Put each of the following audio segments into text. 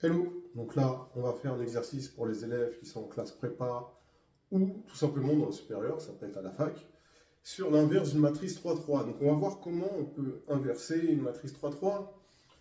Hello, donc là on va faire un exercice pour les élèves qui sont en classe prépa ou tout simplement dans le supérieur, ça peut être à la fac, sur l'inverse d'une matrice 3-3. Donc on va voir comment on peut inverser une matrice 3-3.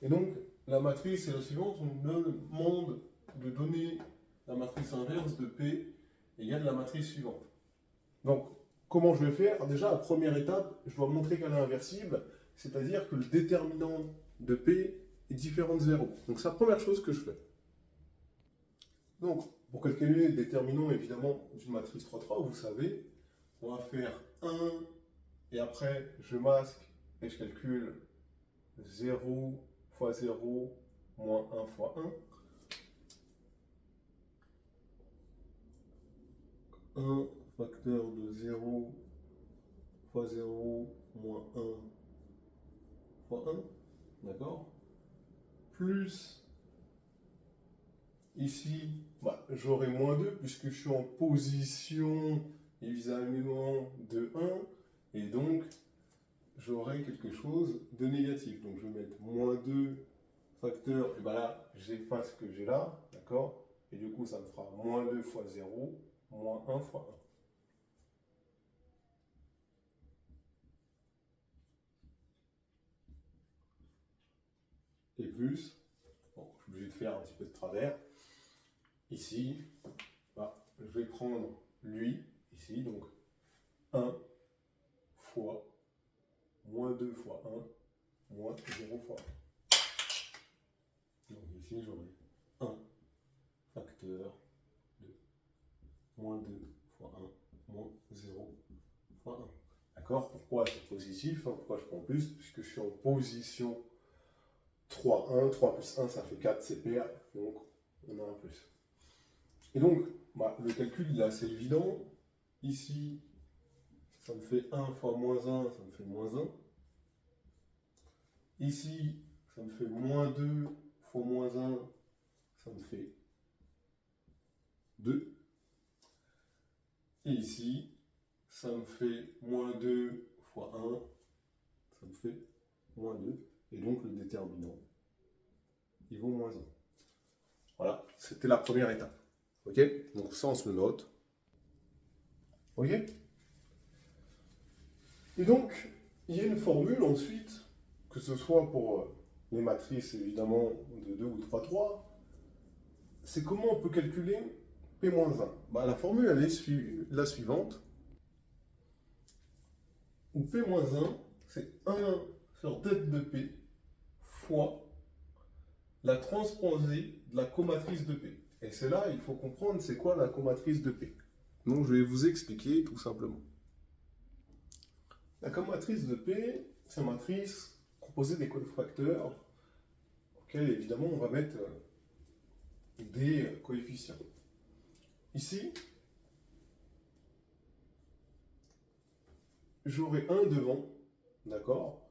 Et donc la matrice est la suivante, on me demande de donner la matrice inverse de P égale la matrice suivante. Donc comment je vais faire? Déjà, la première étape, je dois montrer qu'elle est inversible, c'est-à-dire que le déterminant de P est différent de 0. Donc c'est la première chose que je fais. Donc, pour calculer le déterminant, évidemment, d'une matrice 3-3, vous savez, on va faire 1, et après, je masque et je calcule 0 fois 0 moins 1 fois 1. 1 facteur de 0 fois 0 moins 1 fois 1, d'accord? Plus, ici, j'aurai moins 2 puisque je suis en position évidemment de 1, et donc j'aurai quelque chose de négatif. Donc je vais mettre moins 2 facteur, et bien là, j'efface ce que j'ai là, d'accord? Et du coup, ça me fera moins 2 fois 0, moins 1 fois 1. Et plus, bon, je suis obligé de faire un petit peu de travers. Ici, je vais prendre lui, ici, donc 1 fois moins 2 fois 1, moins 0 fois 1. Donc ici, j'aurai 1 facteur de moins 2 fois 1, moins 0 fois 1. D'accord? Pourquoi c'est positif? Pourquoi je prends plus? Puisque je suis en position 3, 1. 3 plus 1, ça fait 4, c'est pair. Donc, on a un plus. Et donc, le calcul, il est assez évident. Ici, ça me fait 1 fois moins 1, ça me fait moins 1. Ici, ça me fait moins 2 fois moins 1, ça me fait 2. Et ici, ça me fait moins 2 fois 1, ça me fait moins 2. Et donc, le déterminant, il vaut moins 1. Voilà, c'était la première étape. Ok? Donc ça, on se le note. Ok? Et donc, il y a une formule ensuite, que ce soit pour les matrices évidemment de 2 ou 3-3, c'est comment on peut calculer P-1. La formule, elle est la suivante, où P-1, c'est 1 sur tête de P fois la transposée de la comatrice de P. Et c'est là, il faut comprendre c'est quoi la comatrice de P. Donc je vais vous expliquer tout simplement. La comatrice de P, c'est une matrice composée des cofacteurs auxquels évidemment on va mettre des coefficients. Ici, j'aurai 1 devant, d'accord?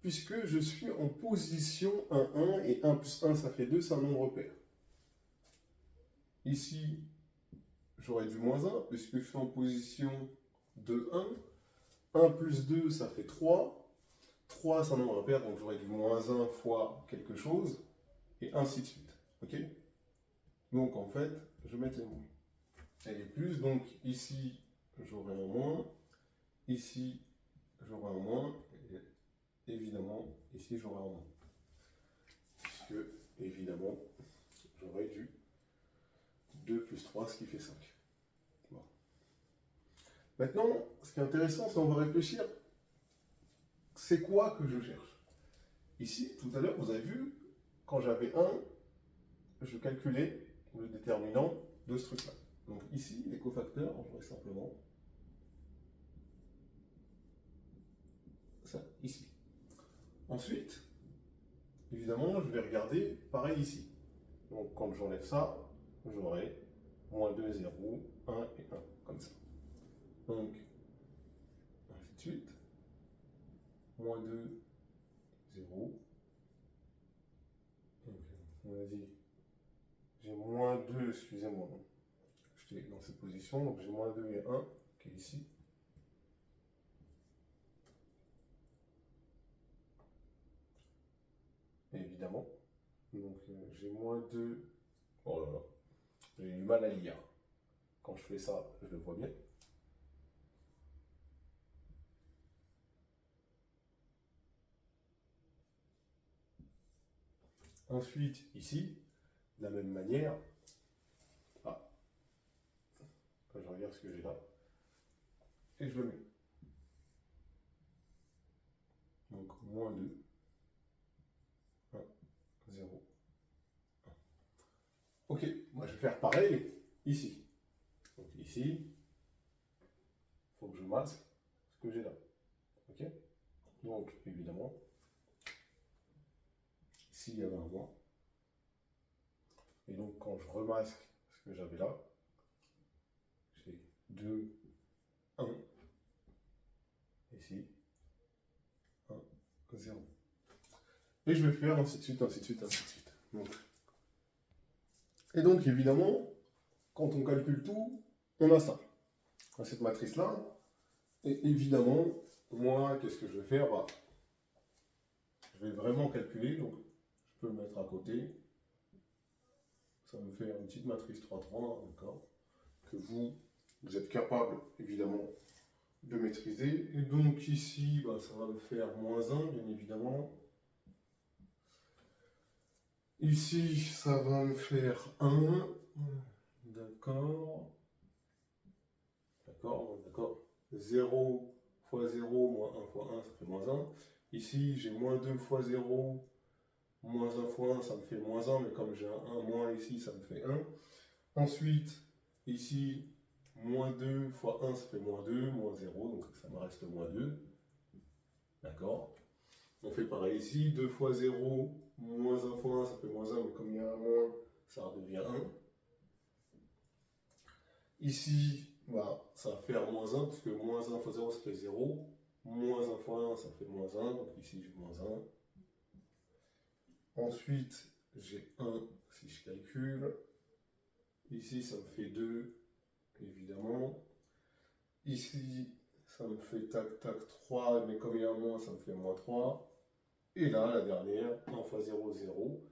Puisque je suis en position 1, 1, et 1 plus 1, ça fait 2, c'est un nombre pair. Ici, j'aurai du moins 1, puisque je suis en position de 1. 1 plus 2, ça fait 3. 3, c'est un nombre pair, donc j'aurai du moins 1 fois quelque chose, et ainsi de suite. Ok? Donc en fait, je vais mettre les moins. Et les plus, donc ici, j'aurai un moins. Ici, j'aurai un moins. Et évidemment, ici, j'aurai un moins. Puisque, évidemment, j'aurai du 2 plus 3, ce qui fait 5. Bon. Maintenant, ce qui est intéressant, c'est qu'on va réfléchir. C'est quoi que je cherche? Ici, tout à l'heure, vous avez vu, quand j'avais 1, je calculais le déterminant de ce truc-là. Donc ici, les cofacteurs, j'aurai simplement ça, ici. Ensuite, évidemment, je vais regarder pareil ici. Donc quand j'enlève ça, j'aurai moins 2, 0, 1 et 1, comme ça. Donc, ainsi de suite. Moins 2, 0. Donc, on a dit, j'ai moins 2, excusez-moi. J'étais dans cette position, donc j'ai moins 2 et 1, qui est ici. Et évidemment, donc j'ai moins 2. Oh là là, j'ai du mal à lire. Quand je fais ça, je le vois bien. Ensuite, ici, de la même manière, je regarde ce que j'ai là, et je le mets. Donc, moins 2, 1, 0. Ok, moi je vais faire pareil ici. Donc ici, il faut que je masque ce que j'ai là. Ok. Donc, évidemment, ici il y avait un moins. Et donc, quand je remasque ce que j'avais là, j'ai 2, 1, ici, 1, 0. Et je vais faire ainsi de suite, ainsi de suite, ainsi de suite. Et donc, évidemment, quand on calcule tout, on a ça. On a cette matrice-là. Et évidemment, moi, qu'est-ce que je vais faire? Je vais vraiment calculer. Donc, je peux le mettre à côté. Ça me fait une petite matrice 3,3, d'accord, que vous êtes capable, évidemment, de maîtriser. Et donc ici, ça va me faire moins 1, bien évidemment. Ici, ça va me faire 1. D'accord. D'accord, d'accord. 0 fois 0, moins 1 fois 1, ça fait moins 1. Ici, j'ai moins 2 fois 0, moins 1 fois 1, ça me fait moins 1, mais comme j'ai un 1 moins ici, ça me fait 1. Ensuite, ici, moins 2 fois 1, ça fait moins 2, moins 0, donc ça me reste moins 2. D'accord. On fait pareil ici, 2 fois 0, moins 1 fois 1, ça fait moins 1, mais comme il y a un moins, ça redevient 1. Ici, ça va faire moins 1, parce que moins 1 fois 0, ça fait 0. Moins 1 fois 1, ça fait moins 1, donc ici j'ai moins 1. Ensuite, j'ai 1 si je calcule. Ici, ça me fait 2, évidemment. Ici, ça me fait tac, tac, 3, mais comme il y a un moins, ça me fait moins 3. Et là, la dernière, 1 fois 0, 0.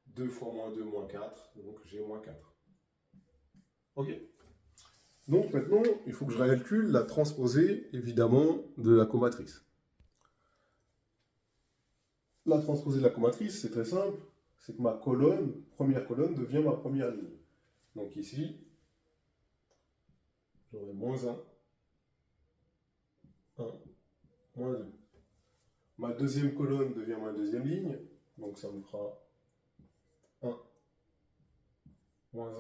2 fois moins 2, moins 4. Donc j'ai moins 4. Ok. Donc maintenant, il faut que je calcule la transposée, évidemment, de la comatrice. La transposée de la comatrice, c'est très simple. C'est que ma colonne, première colonne, devient ma première ligne. Donc ici, j'aurai moins 1, 1, moins 2. Ma deuxième colonne devient ma deuxième ligne. Donc ça me fera 1, moins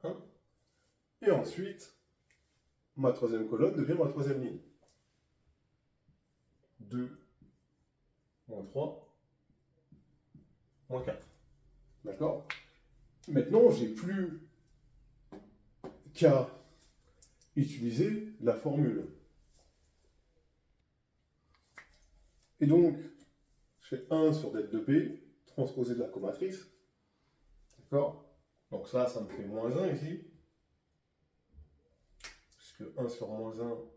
1, 1. Et ensuite, ma troisième colonne devient ma troisième ligne. 2, moins 3, moins 4. D'accord? Maintenant, j'ai plus qu'à utiliser la formule. Et donc, je fais 1 sur det de P, transposé de la comatrice. D'accord? Donc ça me fait moins 1 ici. Puisque 1 sur moins 1, on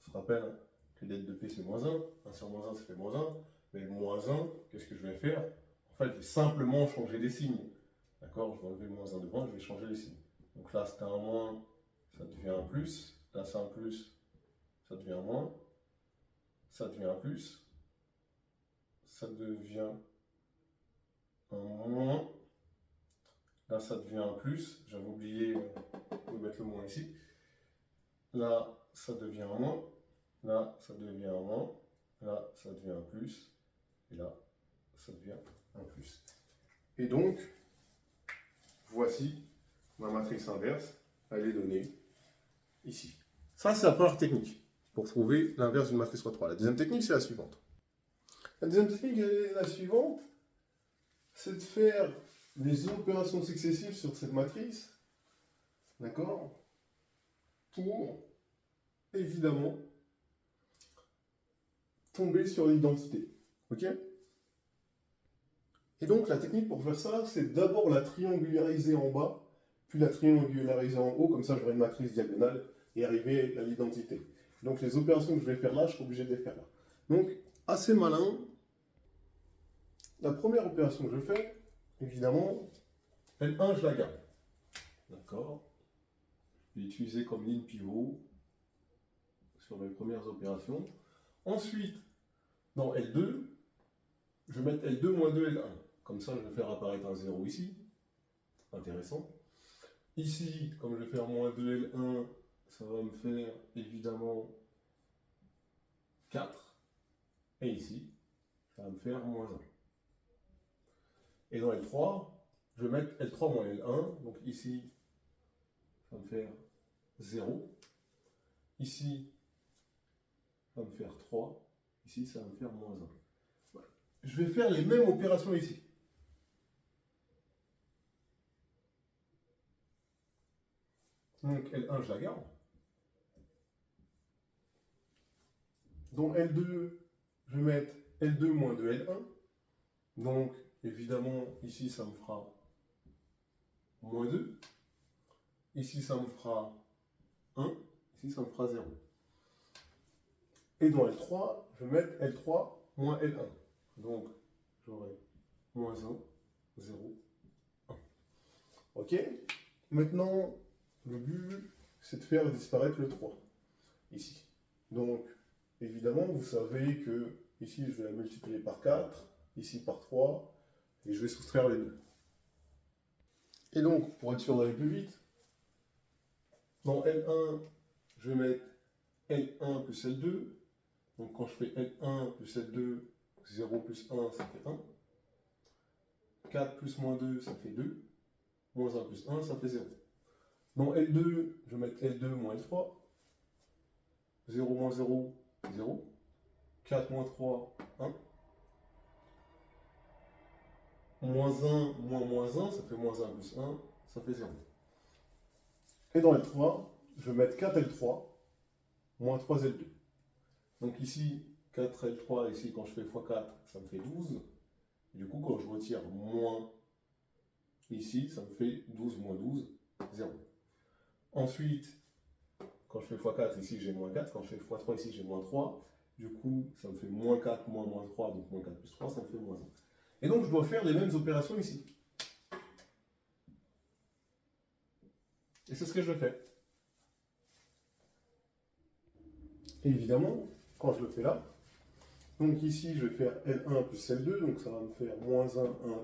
se rappelle que det de P c'est moins 1. 1 sur moins 1, ça fait moins 1. Mais le moins 1, qu'est-ce que je vais faire? En fait, je vais simplement changer les signes. D'accord? Je vais enlever le moins 1 devant, je vais changer les signes. Donc là, c'était un moins, ça devient un plus. Là, c'est un plus, ça devient un moins. Ça devient un plus. Ça devient un moins. Là, ça devient un plus. J'avais oublié de mettre le moins ici. Là, ça devient un moins. Là, ça devient un moins. Là, ça devient un plus. Et là, ça devient un plus. Et donc, voici ma matrice inverse. Elle est donnée ici. Ça, c'est la première technique pour trouver l'inverse d'une matrice 3-3. La deuxième technique, c'est la suivante. La deuxième technique, elle est la suivante. C'est de faire les opérations successives sur cette matrice. D'accord? Pour, évidemment, tomber sur l'identité. Ok? Et donc, la technique pour faire ça, c'est d'abord la triangulariser en bas, puis la triangulariser en haut, comme ça j'aurai une matrice diagonale, et arriver à l'identité. Donc, les opérations que je vais faire là, je suis obligé de les faire là. Donc, assez malin, la première opération que je fais, évidemment, L1, je la garde. D'accord? Je vais utiliser comme ligne pivot sur mes premières opérations. Ensuite, dans L2, je vais mettre L2 moins 2 L1. Comme ça, je vais faire apparaître un 0 ici. Intéressant. Ici, comme je vais faire moins 2 L1, ça va me faire évidemment 4. Et ici, ça va me faire moins 1. Et dans L3, je vais mettre L3 moins L1. Donc ici, ça va me faire 0. Ici, ça va me faire 3. Ici, ça va me faire moins 1. Voilà. Je vais faire les mêmes opérations ici. Donc L1, je la garde. Dans L2, je vais mettre L2 moins 2 L1. Donc, évidemment, ici, ça me fera moins 2. Ici, ça me fera 1. Ici, ça me fera 0. Et dans L3, je vais mettre L3 moins L1. Donc, j'aurai moins 1, 0, 1. OK? Maintenant, le but, c'est de faire disparaître le 3, ici. Donc, évidemment, vous savez que ici, je vais la multiplier par 4, ici par 3, et je vais soustraire les deux. Et donc, pour être sûr d'aller plus vite, dans L1, je vais mettre L1 plus L2. Donc, quand je fais L1 plus L2, 0 plus 1, ça fait 1. 4 plus moins 2, ça fait 2. Moins 1 plus 1, ça fait 0. Dans L2, je vais mettre L2 moins L3. 0 moins 0, 0. 4 moins 3, 1. Moins 1 moins 1, ça fait moins 1 plus 1, ça fait 0. Et dans L3, je vais mettre 4L3 moins 3L2. Donc ici, 4L3, ici, quand je fais x4, ça me fait 12. Du coup, quand je retire moins ici, ça me fait 12 moins 12, 0. Ensuite, quand je fais x4, ici j'ai moins 4. Quand je fais x3, ici j'ai moins 3. Du coup, ça me fait moins 4 moins moins 3, donc moins 4 plus 3, ça me fait moins 1. Et donc, je dois faire les mêmes opérations ici. Et c'est ce que je fais. Et évidemment, quand je le fais là, donc ici, je vais faire L1 plus L2, donc ça va me faire moins 1,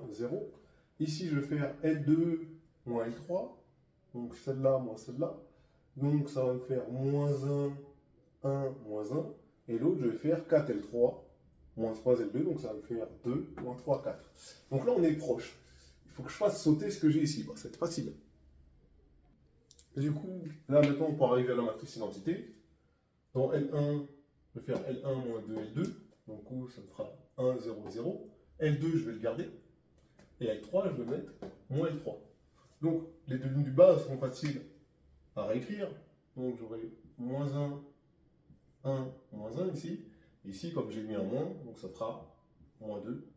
1, 0. Ici, je vais faire L2 moins L3, donc celle-là moins celle-là. Donc ça va me faire moins 1, 1, moins 1. Et l'autre, je vais faire 4L3 moins 3L2, donc ça va me faire 2, moins 3, 4. Donc là, on est proche. Il faut que je fasse sauter ce que j'ai ici. Bon, c'est facile. Et du coup, là maintenant, pour arriver à la matrice identité, dans L1, je vais faire L1 moins 2, L2. Donc ça me fera 1, 0, 0. L2, je vais le garder. Et L3, je vais mettre moins L3. Donc, les deux lignes du bas sont faciles à réécrire. Donc, j'aurai moins 1, 1, moins 1 ici. Ici, comme j'ai mis un moins, donc ça fera moins 2,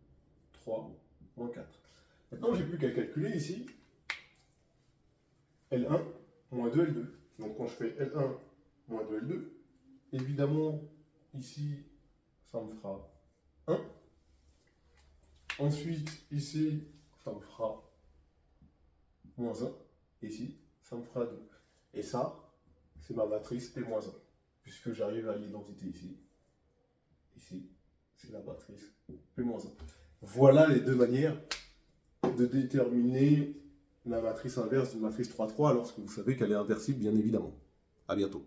3, moins 4. Maintenant, j'ai plus qu'à calculer ici L1 moins 2, L2. Donc, quand je fais L1 moins 2, L2, évidemment, ici, ça me fera 1. Ensuite, ici, ça me fera moins 1. Ici, ça me fera 2. Et ça, c'est ma matrice P-1. Puisque j'arrive à l'identité ici. Ici, c'est la matrice P-1. Voilà les deux manières de déterminer la matrice inverse d'une matrice 3-3 lorsque vous savez qu'elle est inversible, bien évidemment. À bientôt.